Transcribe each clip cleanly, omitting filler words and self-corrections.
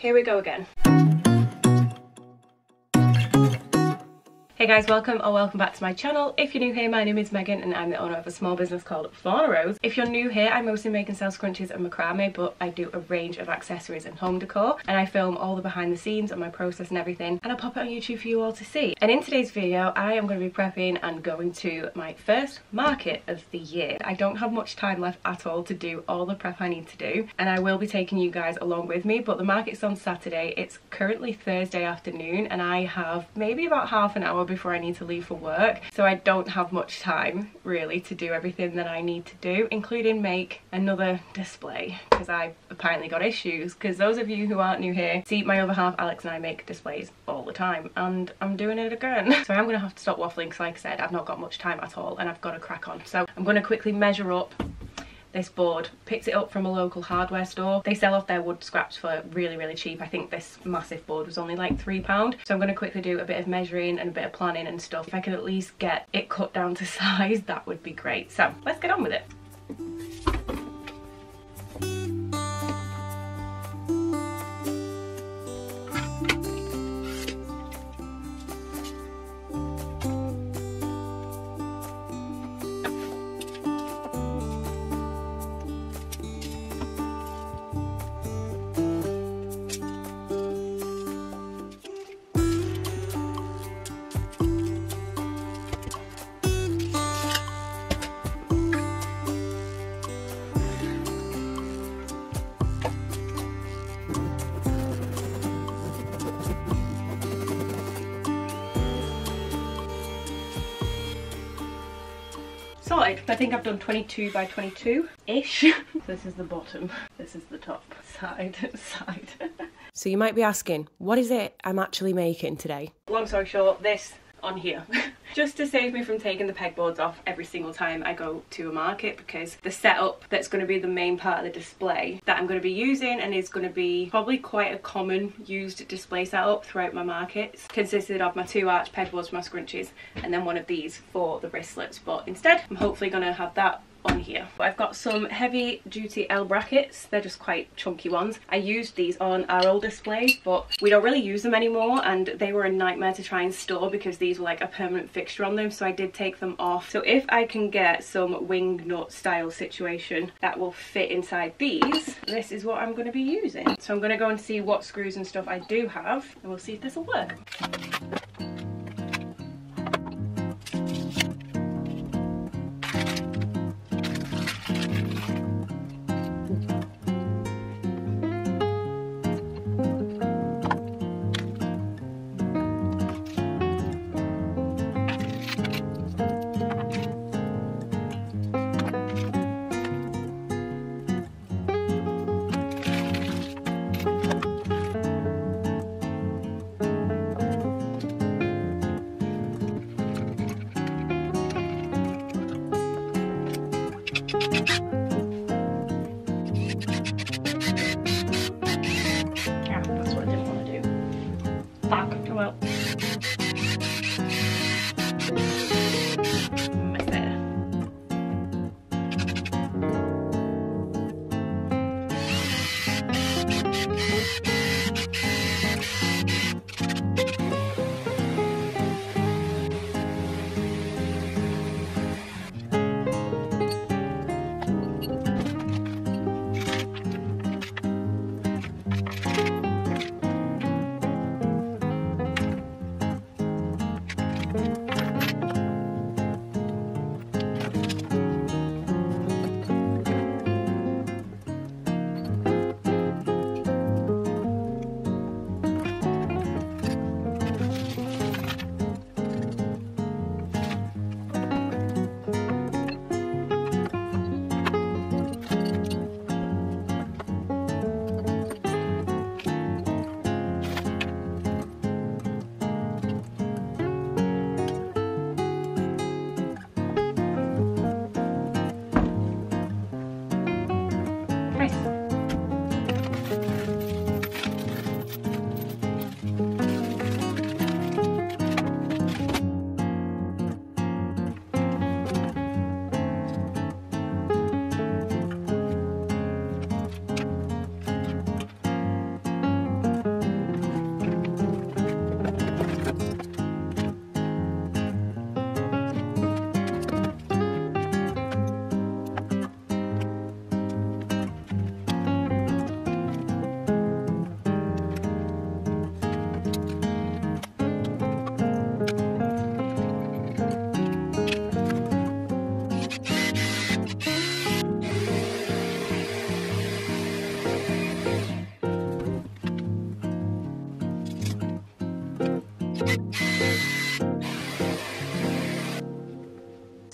Here we go again. Hey guys, welcome back to my channel. If you're new here, my name is Megan and I'm the owner of a small business called Fauna. If you're new here, I mostly make and sell scrunchies and macrame, but I do a range of accessories and home decor, and I film all the behind the scenes and my process and everything, and I'll pop it on YouTube for you all to see. And in today's video, I am going to be prepping and going to my first market of the year. I don't have much time left at all to do all the prep I need to do, and I will be taking you guys along with me, but the market's on Saturday. It's currently Thursday afternoon and I have maybe about half an hour before I need to leave for work, so I don't have much time really to do everything that I need to do, including make another display, because I've apparently got issues. Because those of you who aren't new here, see, my other half Alex and I make displays all the time and I'm doing it again. So I'm gonna have to stop waffling because, like I said, I've not got much time at all and I've got to crack on. So I'm gonna quickly measure up this board. Picked it up from a local hardware store. They sell off their wood scraps for really cheap. I think this massive board was only like £3. So I'm going to quickly do a bit of measuring and a bit of planning and stuff. If I could at least get it cut down to size, that would be great. So let's get on with it. Sorted. I think I've done 22 by 22-ish. This is the bottom, this is the top, side. So you might be asking, what is it I'm actually making today? Long story short, this on here. Just to save me from taking the pegboards off every single time I go to a market, because the setup that's going to be the main part of the display that I'm going to be using, and is going to be probably quite a common used display setup throughout my markets, consisted of my 2 arch pegboards for my scrunchies and then one of these for the wristlets. But instead I'm hopefully going to have that on here. But I've got some heavy duty L brackets. They're just quite chunky ones. I used these on our old displays, but we don't really use them anymore, and they were a nightmare to try and store because these were like a permanent fixture on them, so I did take them off. So if I can get some wing nut style situation that will fit inside these, this is what I'm going to be using. So I'm going to go and see what screws and stuff I do have, and we'll see if this will work.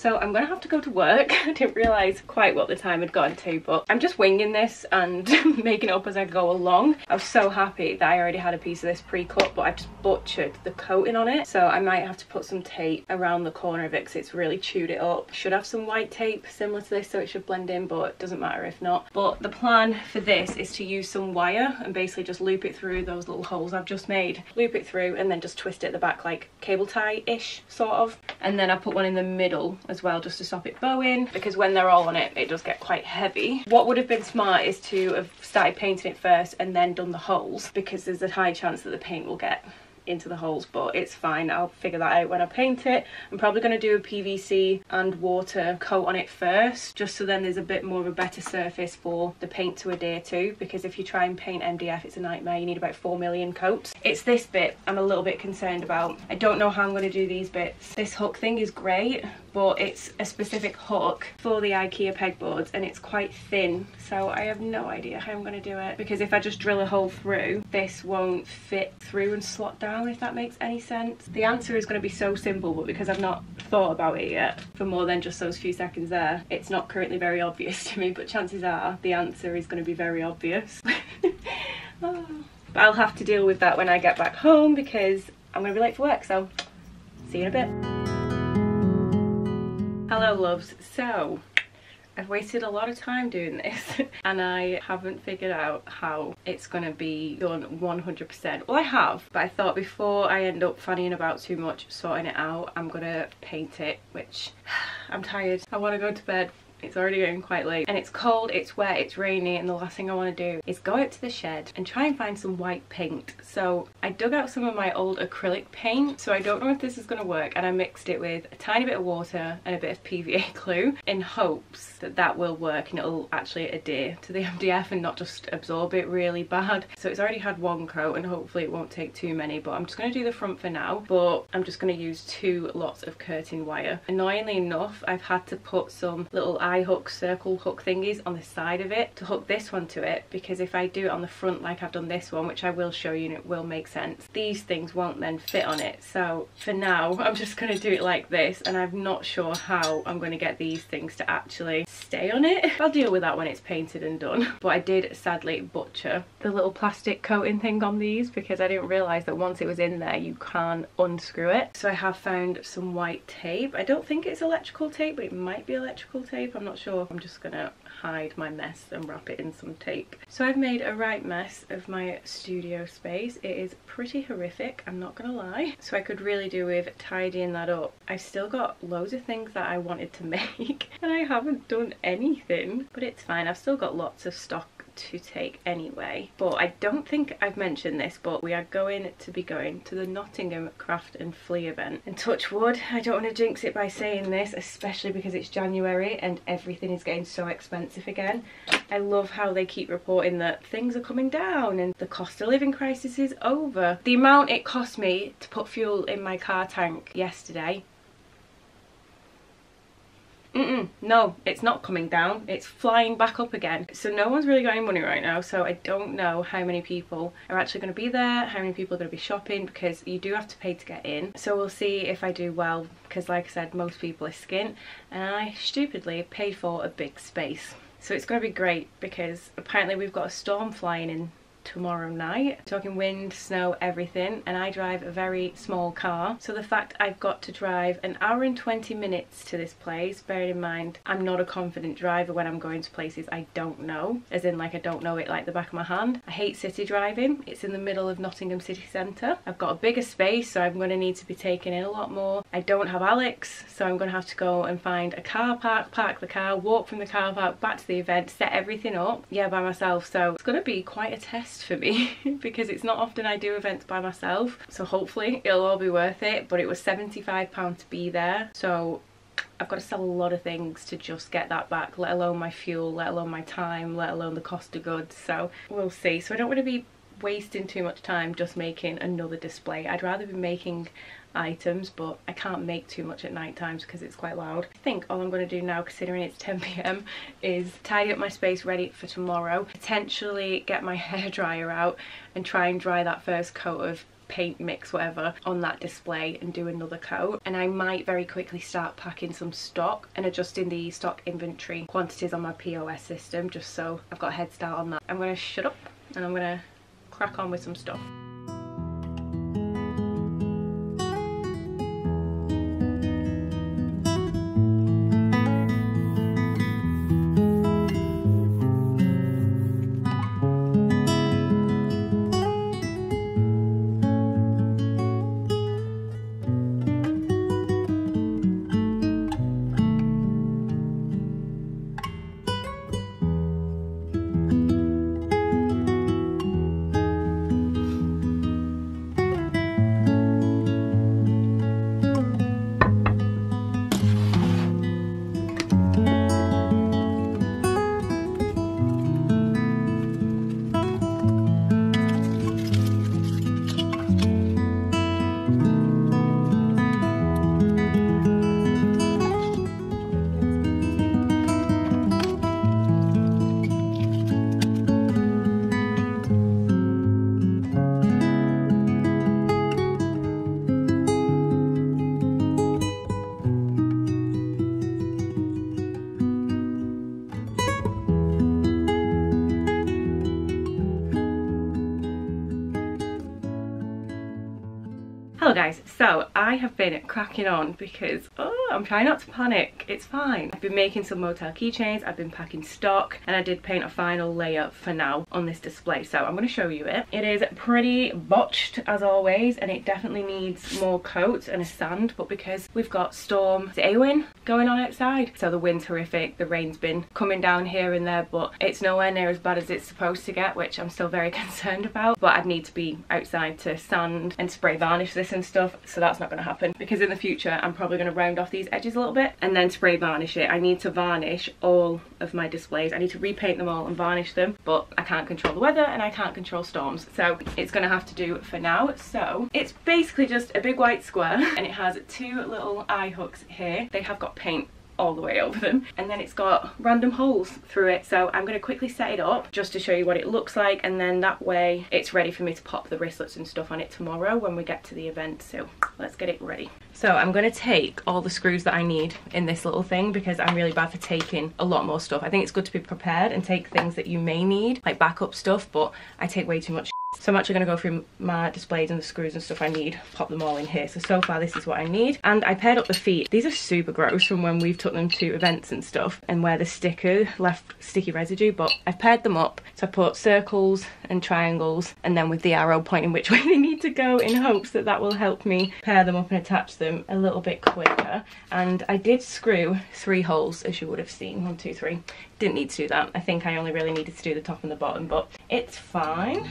So I'm gonna have to go to work. I didn't realise quite what the time had gotten to, but I'm just winging this and making it up as I go along. I was so happy that I already had a piece of this pre-cut, but I've just butchered the coating on it. So I might have to put some tape around the corner of it because it's really chewed it up. Should have some white tape similar to this so it should blend in, but it doesn't matter if not. But the plan for this is to use some wire and basically just loop it through those little holes I've just made. Loop it through and then just twist it at the back like cable tie-ish sort of. And then I put one in the middle as well just to stop it bowing, because when they're all on it, it does get quite heavy. What would have been smart is to have started painting it first and then done the holes, because there's a high chance that the paint will get into the holes, but it's fine. I'll figure that out when I paint it. I'm probably going to do a PVC and water coat on it first, just so then there's a bit more of a better surface for the paint to adhere to, because if you try and paint MDF, it's a nightmare. You need about 4 million coats. It's this bit I'm a little bit concerned about. I don't know how I'm going to do these bits. This hook thing is great, but it's a specific hook for the IKEA pegboards and it's quite thin, so I have no idea how I'm going to do it, because if I just drill a hole through, this won't fit through and slot down, if that makes any sense. The answer is going to be so simple, but because I've not thought about it yet for more than just those few seconds there, it's not currently very obvious to me, but chances are the answer is going to be very obvious. Oh. But I'll have to deal with that when I get back home, because I'm going to be late for work, so see you in a bit. Hello loves, so I've wasted a lot of time doing this and I haven't figured out how it's going to be done 100%. Well, I have, but I thought before I end up fannying about too much sorting it out, I'm going to paint it, which I'm tired. I want to go to bed. It's already getting quite late and it's cold, it's wet, it's rainy, and the last thing I want to do is go out to the shed and try and find some white paint. So I dug out some of my old acrylic paint, so I don't know if this is going to work, and I mixed it with a tiny bit of water and a bit of PVA glue in hopes that that will work and it'll actually adhere to the MDF and not just absorb it really bad. So it's already had one coat and hopefully it won't take too many, but I'm just going to do the front for now. But I'm just going to use 2 lots of curtain wire. Annoyingly enough, I've had to put some little eye hook, circle hook thingies on the side of it to hook this one to it, because if I do it on the front like I've done this one, which I will show you and it will make sense, these things won't then fit on it. So for now I'm just going to do it like this, and I'm not sure how I'm going to get these things to actually stay on it. I'll deal with that when it's painted and done. But I did sadly butcher the little plastic coating thing on these, because I didn't realise that once it was in there you can't unscrew it. So I have found some white tape. I don't think it's electrical tape, but it might be electrical tape, I'm not sure. I'm just gonna hide my mess and wrap it in some tape. So I've made a right mess of my studio space. It is pretty horrific, I'm not gonna lie. So I could really do with tidying that up. I've still got loads of things that I wanted to make and I haven't done anything, but it's fine. I've still got lots of stock to take anyway. But I don't think I've mentioned this, but we are going to the Nottingham Craft and Flea event. And touch wood, I don't want to jinx it by saying this, especially because it's January and everything is getting so expensive again. I love how they keep reporting that things are coming down and the cost of living crisis is over. The amount it cost me to put fuel in my car tank yesterday, no, it's not coming down, it's flying back up again. So no one's really got any money right now, so I don't know how many people are actually going to be there, how many people are going to be shopping, because you do have to pay to get in. So we'll see if I do well, because like I said, most people are skint and I stupidly paid for a big space. So it's going to be great, because apparently we've got a storm flying in tomorrow night, talking wind, snow, everything, and I drive a very small car, so the fact I've got to drive 1 hour and 20 minutes to this place, bearing in mind I'm not a confident driver when I'm going to places I don't know, as in like I don't know it like the back of my hand. I hate city driving. It's in the middle of Nottingham city centre. I've got a bigger space, so I'm going to need to be taking in a lot more. I don't have Alex, so I'm going to have to go and find a car park, park the car, walk from the car park back to the event, set everything up, yeah, by myself. So it's going to be quite a test for me because it's not often I do events by myself, so hopefully it'll all be worth it. But it was £75 to be there, so I've got to sell a lot of things to just get that back, let alone my fuel, let alone my time, let alone the cost of goods. So we'll see. So I don't want to be wasting too much time just making another display. I'd rather be making items, but I can't make too much at night times because it's quite loud. I think all I'm going to do now, considering it's 10 PM, is tidy up my space ready for tomorrow, potentially get my hairdryer out and try and dry that first coat of paint mix, whatever, on that display and do another coat. And I might very quickly start packing some stock and adjusting the stock inventory quantities on my POS system, just so I've got a head start on that. I'm going to shut up and I'm going to crack on with some stuff. Hello guys, so I have been cracking on because I'm trying not to panic, it's fine. I've been making some motel keychains, I've been packing stock, and I did paint a final layer for now on this display, so I'm going to show you it. It is pretty botched as always, and it definitely needs more coats and a sand, but because we've got storm Eowyn going on outside, so the wind's horrific, the rain's been coming down here and there, but it's nowhere near as bad as it's supposed to get, which I'm still very concerned about. But I'd need to be outside to sand and spray varnish this and stuff, so that's not going to happen, because in the future I'm probably going to round off these edges a little bit and then spray varnish it. I need to varnish all of my displays. I need to repaint them all and varnish them, but I can't control the weather and I can't control storms, so it's going to have to do for now. So it's basically just a big white square and it has two little eye hooks here. They have got paint all the way over them, and then it's got random holes through it, so I'm going to quickly set it up just to show you what it looks like, and then that way it's ready for me to pop the wristlets and stuff on it tomorrow when we get to the event. So let's get it ready. So I'm going to take all the screws that I need in this little thing, because I'm really bad for taking a lot more stuff. I think it's good to be prepared and take things that you may need, like backup stuff, but I take way too much. So I'm actually going to go through my displays and the screws and stuff I need, pop them all in here. So far this is what I need. And I paired up the feet. These are super gross from when we've took them to events and stuff, and where the sticker left sticky residue, but I've paired them up. So I put circles and triangles, and then with the arrow pointing which way they need to go, in hopes that that will help me pair them up and attach them a little bit quicker. And I did screw 3 holes, as you would have seen. 1, 2, 3. Didn't need to do that. I think I only really needed to do the top and the bottom, but it's fine.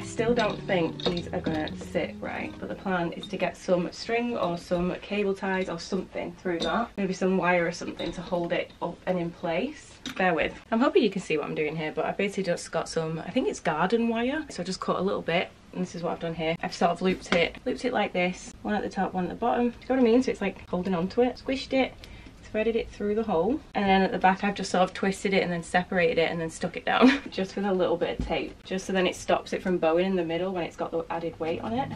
Still don't think these are gonna sit right, but the plan is to get some string or some cable ties or something through that, maybe some wire or something to hold it up and in place. Bear with. I'm hoping you can see what I'm doing here, but I basically just got some, I think it's garden wire, so I just cut a little bit, and this is what I've done here. I've sort of looped it like this, one at the top, one at the bottom. Do you know what I mean? So it's like holding onto it. Squished it, threaded it through the hole, and then at the back I've just sort of twisted it and then separated it and then stuck it down just with a little bit of tape, just so then it stops it from bowing in the middle when it's got the added weight on it.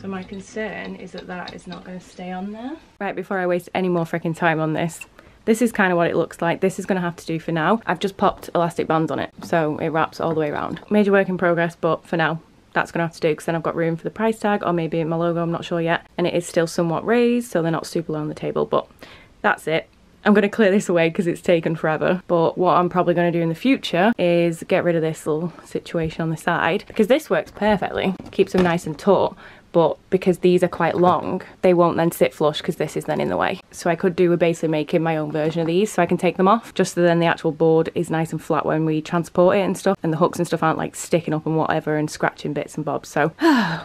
So my concern is that that is not going to stay on there. Right, before I waste any more freaking time on this, this is kind of what it looks like. This is going to have to do for now. I've just popped elastic bands on it, so it wraps all the way around. Major work in progress, but for now, that's going to have to do, because then I've got room for the price tag, or maybe my logo, I'm not sure yet. And it is still somewhat raised, so they're not super low on the table, but that's it. I'm going to clear this away because it's taken forever, but what I'm probably going to do in the future is get rid of this little situation on the side, because this works perfectly, keeps them nice and taut, but because these are quite long, they won't then sit flush because this is then in the way. So I could do with basically making my own version of these so I can take them off, just so then the actual board is nice and flat when we transport it and stuff, and the hooks and stuff aren't like sticking up and whatever and scratching bits and bobs. So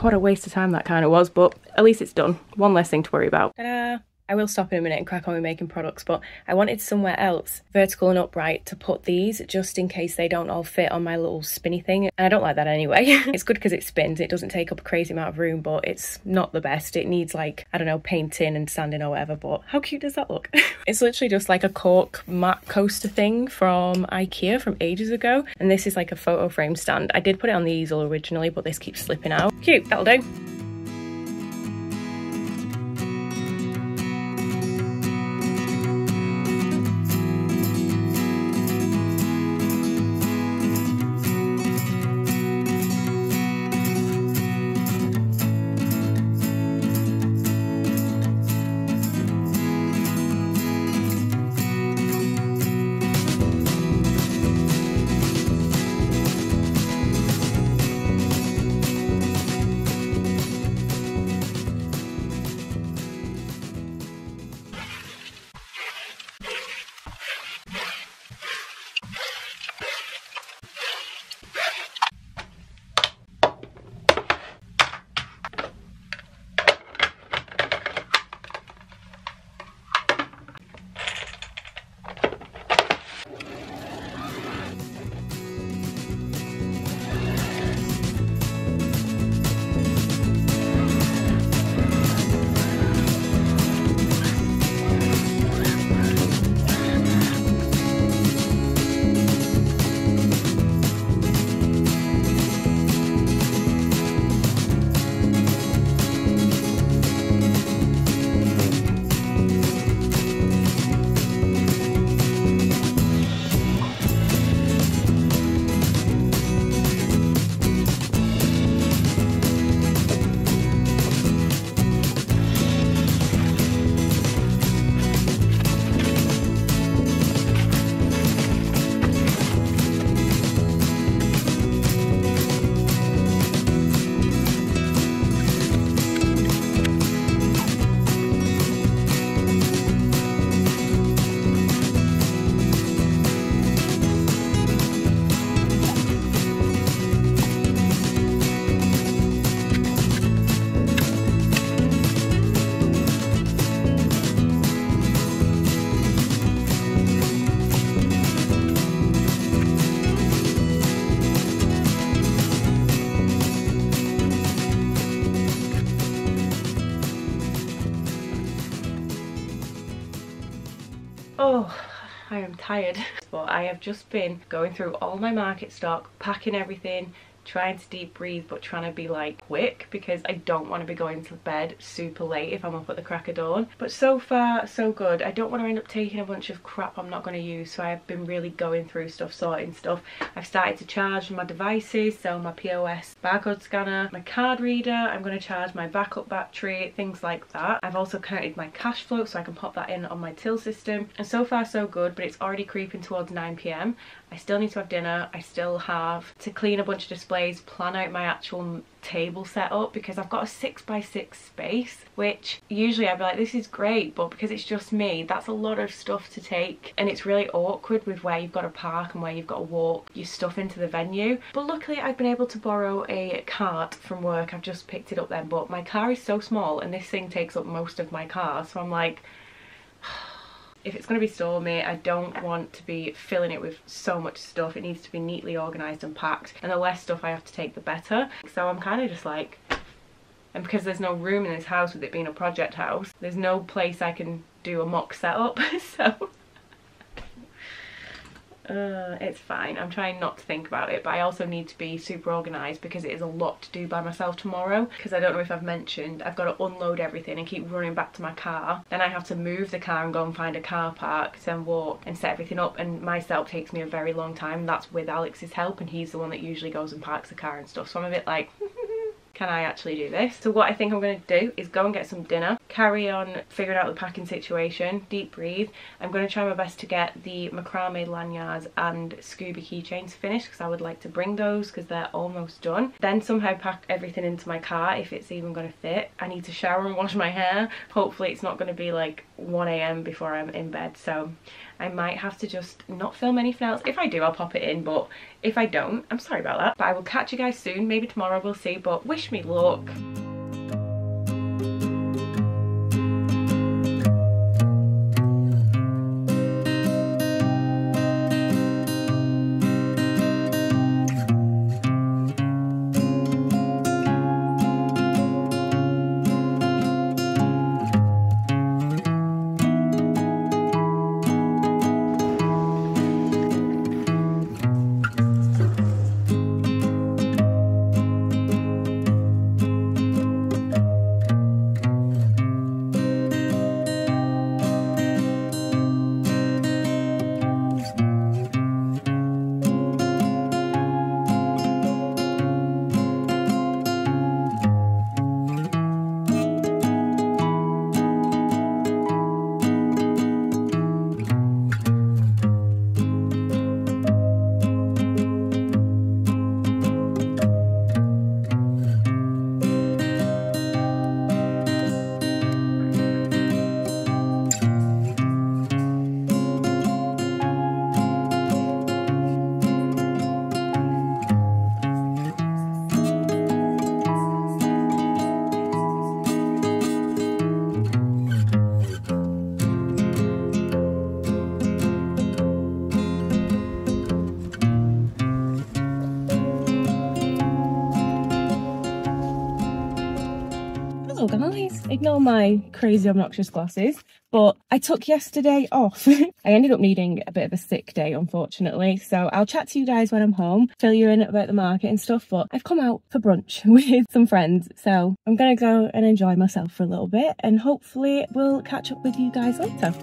what a waste of time that kind of was, but at least it's done. One less thing to worry about. Ta-da! I will stop in a minute and crack on with making products, but I wanted somewhere else, vertical and upright, to put these just in case they don't all fit on my little spinny thing. And I don't like that anyway. It's good because it spins, it doesn't take up a crazy amount of room, but it's not the best. It needs like, I don't know, painting and sanding or whatever, but how cute does that look? It's literally just like a cork mat coaster thing from IKEA from ages ago. And this is like a photo frame stand. I did put it on the easel originally, but this keeps slipping out. Cute, that'll do. Oh, I am tired. But I have just been going through all my market stock, packing everything, trying to deep breathe but trying to be like quick because I don't want to be going to bed super late if I'm up at the crack of dawn. But so far so good. I don't want to end up taking a bunch of crap I'm not going to use, so I've been really going through stuff, sorting stuff. I've started to charge my devices, so my POS barcode scanner, my card reader, I'm going to charge my backup battery, things like that. I've also connected my cash flow so I can pop that in on my till system, and so far so good, but it's already creeping towards 9 PM. I still need to have dinner. I still have to clean a bunch of displays, plan out my actual table setup because I've got a 6x6 space, which usually I'd be like, this is great, but because it's just me, that's a lot of stuff to take, and it's really awkward with where you've got to park and where you've got to walk your stuff into the venue. But luckily I've been able to borrow a cart from work. I've just picked it up then, but my car is so small and this thing takes up most of my car, so I'm like, if it's going to be stormy, I don't want to be filling it with so much stuff. It needs to be neatly organised and packed, and the less stuff I have to take the better. So I'm kind of just like, and because there's no room in this house with it being a project house, there's no place I can do a mock setup, so it's fine. I'm trying not to think about it, but I also need to be super organised because it is a lot to do by myself tomorrow. Because I don't know if I've mentioned, I've got to unload everything and keep running back to my car. Then I have to move the car and go and find a car park, then walk and set everything up, and my setup takes me a very long time. That's with Alex's help, and he's the one that usually goes and parks the car and stuff, so I'm a bit like can I actually do this? So what I think I'm going to do is go and get some dinner, carry on figuring out the packing situation, deep breathe. I'm going to try my best to get the macrame lanyards and scuba keychains finished because I would like to bring those because they're almost done. Then somehow pack everything into my car if it's even going to fit. I need to shower and wash my hair. Hopefully it's not going to be like 1 AM before I'm in bed, so I might have to just not film anything else. If I do, I'll pop it in, but if I don't, I'm sorry about that. But I will catch you guys soon, maybe tomorrow, we'll see, but wish me luck. Hello guys, ignore my crazy obnoxious glasses, but I took yesterday off. I ended up needing a bit of a sick day unfortunately, so I'll chat to you guys when I'm home, fill you in about the market and stuff, but I've come out for brunch with some friends, so I'm gonna go and enjoy myself for a little bit and hopefully we'll catch up with you guys later.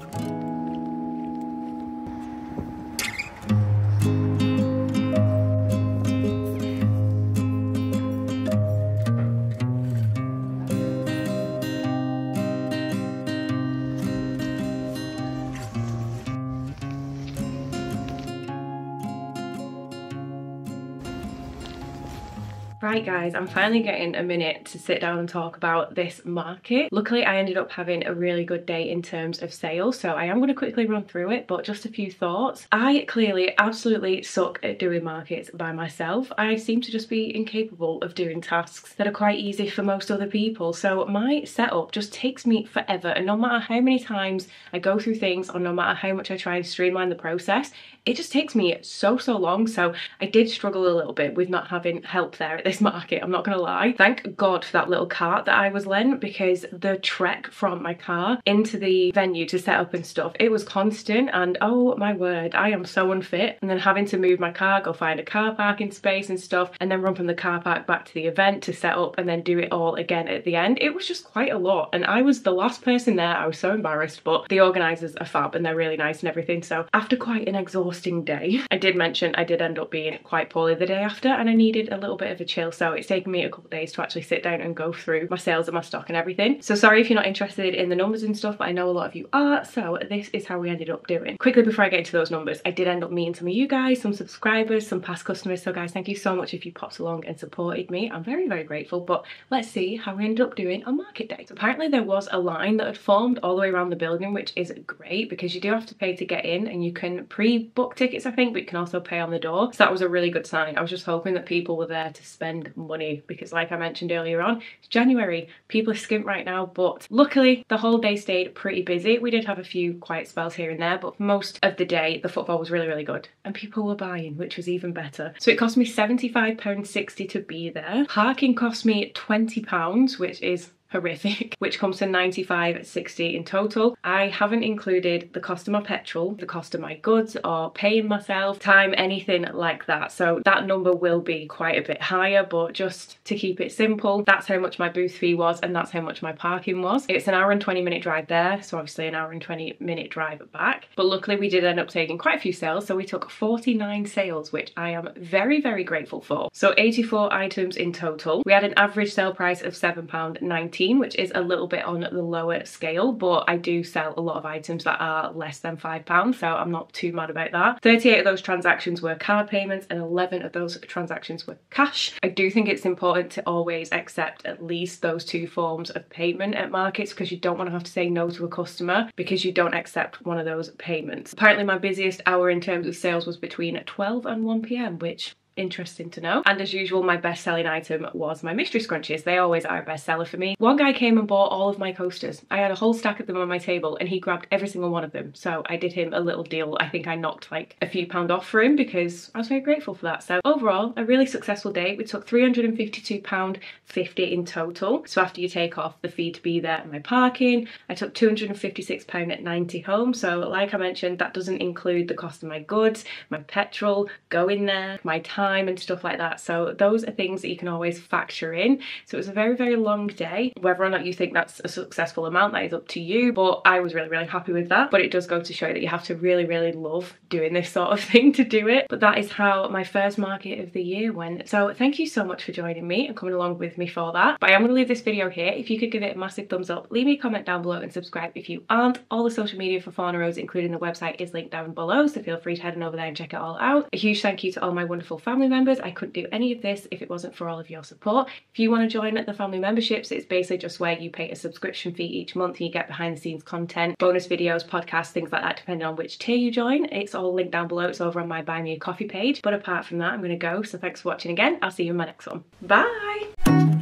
Right guys, I'm finally getting a minute to sit down and talk about this market. Luckily I ended up having a really good day in terms of sales, so I am going to quickly run through it, but just a few thoughts. I clearly absolutely suck at doing markets by myself. I seem to just be incapable of doing tasks that are quite easy for most other people, so my setup just takes me forever, and no matter how many times I go through things or no matter how much I try and streamline the process, it just takes me so long. So I did struggle a little bit with not having help there at this market, I'm not gonna lie. Thank God for that little cart that I was lent, because the trek from my car into the venue to set up and stuff, it was constant, and oh my word, I am so unfit. And then having to move my car, go find a car parking space and stuff, and then run from the car park back to the event to set up and then do it all again at the end. It was just quite a lot, and I was the last person there. I was so embarrassed, but the organisers are fab and they're really nice and everything. So after quite an exhausting day, I did mention I did end up being quite poorly the day after and I needed a little bit of a chill, so it's taken me a couple of days to actually sit down and go through my sales and my stock and everything. So sorry if you're not interested in the numbers and stuff, but I know a lot of you are, so this is how we ended up doing. Quickly before I get into those numbers, I did end up meeting some of you guys, some subscribers, some past customers, so guys, thank you so much if you popped along and supported me. I'm very grateful. But let's see how we ended up doing on market day. So apparently there was a line that had formed all the way around the building, which is great because you do have to pay to get in, and you can pre-book tickets I think, but you can also pay on the door, so that was a really good sign. I was just hoping that people were there to spend money, because like I mentioned earlier on, it's January, people are skint right now, but luckily the whole day stayed pretty busy. We did have a few quiet spells here and there, but for most of the day the footfall was really good and people were buying, which was even better. So it cost me £75.60 to be there. Parking cost me £20, which is horrific, which comes to £95.60 in total. I haven't included the cost of my petrol, the cost of my goods, or paying myself, time, anything like that. So that number will be quite a bit higher, but just to keep it simple, that's how much my booth fee was, and that's how much my parking was. It's an hour and 20-minute drive there, so obviously an hour and 20-minute drive back. But luckily we did end up taking quite a few sales, so we took 49 sales, which I am very, very grateful for. So 84 items in total. We had an average sale price of £7.19, which is a little bit on the lower scale, but I do sell a lot of items that are less than £5, so I'm not too mad about that. 38 of those transactions were card payments and 11 of those transactions were cash. I do think it's important to always accept at least those two forms of payment at markets, because you don't want to have to say no to a customer because you don't accept one of those payments. Apparently my busiest hour in terms of sales was between 12 and 1 p.m, which interesting to know. And as usual, my best selling item was my mystery scrunchies. They always are a bestseller for me. One guy came and bought all of my coasters. I had a whole stack of them on my table and he grabbed every single one of them. So I did him a little deal. I think I knocked like a few pound off for him because I was very grateful for that. So overall, a really successful day. We took £352.50 in total. So after you take off the fee to be there and my parking, I took £256.90 home. So like I mentioned, that doesn't include the cost of my goods, my petrol, going there, my time and stuff like that. So those are things that you can always factor in. So it was a very, very long day. Whether or not you think that's a successful amount, that is up to you, but I was really, really happy with that. But it does go to show that you have to really, really love doing this sort of thing to do it. But that is how my first market of the year went. So thank you so much for joining me and coming along with me for that. But I am going to leave this video here. If you could give it a massive thumbs up, leave me a comment down below and subscribe if you aren't. All the social media for Fauna Rose, including the website, is linked down below, so feel free to head on over there and check it all out. A huge thank you to all my wonderful family members. I couldn't do any of this if it wasn't for all of your support. If you want to join the family memberships, it's basically just where you pay a subscription fee each month and you get behind the scenes content, bonus videos, podcasts, things like that, depending on which tier you join. It's all linked down below. It's over on my Buy Me a Coffee page. But apart from that, I'm going to go. So thanks for watching again. I'll see you in my next one. Bye!